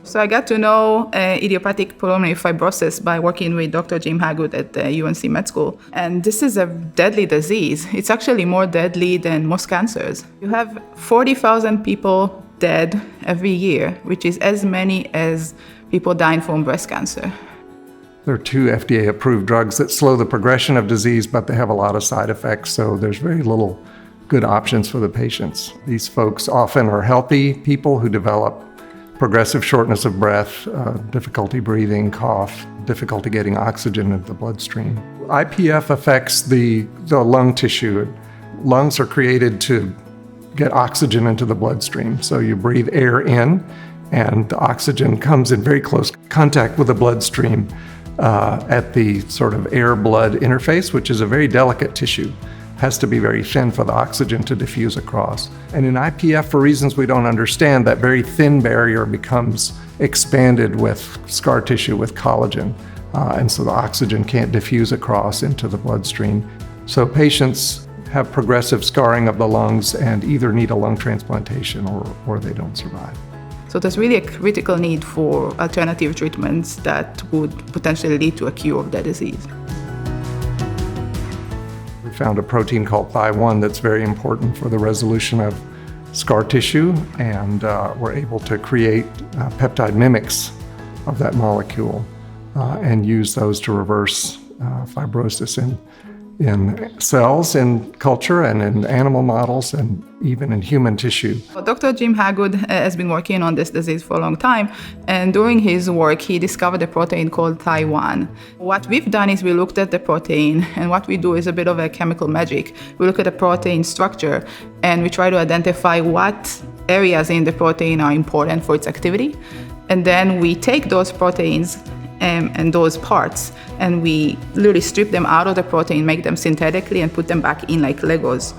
So I got to know idiopathic pulmonary fibrosis by working with Dr. Jim Hagood at the UNC Med School. And this is a deadly disease. It's actually more deadly than most cancers. You have 40,000 people dead every year, which is as many as people dying from breast cancer. There are 2 FDA-approved drugs that slow the progression of disease, but they have a lot of side effects, so there's very little good options for the patients. These folks often are healthy people who develop progressive shortness of breath, difficulty breathing, cough, difficulty getting oxygen into the bloodstream. IPF affects the lung tissue. Lungs are created to get oxygen into the bloodstream. So you breathe air in, and the oxygen comes in very close contact with the bloodstream at the sort of air-blood interface, which is a very delicate tissue. Has to be very thin for the oxygen to diffuse across. And in IPF, for reasons we don't understand, that very thin barrier becomes expanded with scar tissue, with collagen. And so the oxygen can't diffuse across into the bloodstream. So patients have progressive scarring of the lungs and either need a lung transplantation or they don't survive. So there's really a critical need for alternative treatments that would potentially lead to a cure of the disease. We found a protein called Thi1 that's very important for the resolution of scar tissue, and we're able to create peptide mimics of that molecule and use those to reverse fibrosis in cells, in culture, and in animal models, and even in human tissue. Dr. Jim Hagood has been working on this disease for a long time, and during his work, he discovered a protein called Thi1. What we've done is we looked at the protein, and what we do is a bit of a chemical magic. We look at the protein structure, and we try to identify what areas in the protein are important for its activity, and then we take those proteins and those parts, and we literally strip them out of the protein, make them synthetically, and put them back in like Legos.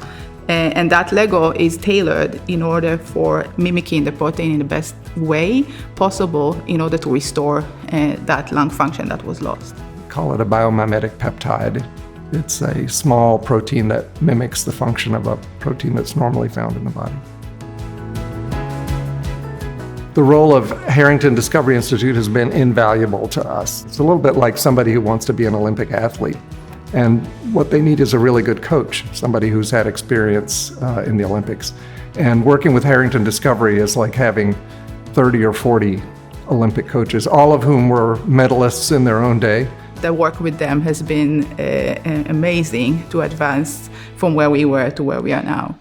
And that Lego is tailored in order for mimicking the protein in the best way possible in order to restore that lung function that was lost. We call it a biomimetic peptide. It's a small protein that mimics the function of a protein that's normally found in the body. The role of Harrington Discovery Institute has been invaluable to us. It's a little bit like somebody who wants to be an Olympic athlete. And what they need is a really good coach, somebody who's had experience in the Olympics. And working with Harrington Discovery is like having 30 or 40 Olympic coaches, all of whom were medalists in their own day. The work with them has been amazing to advance from where we were to where we are now.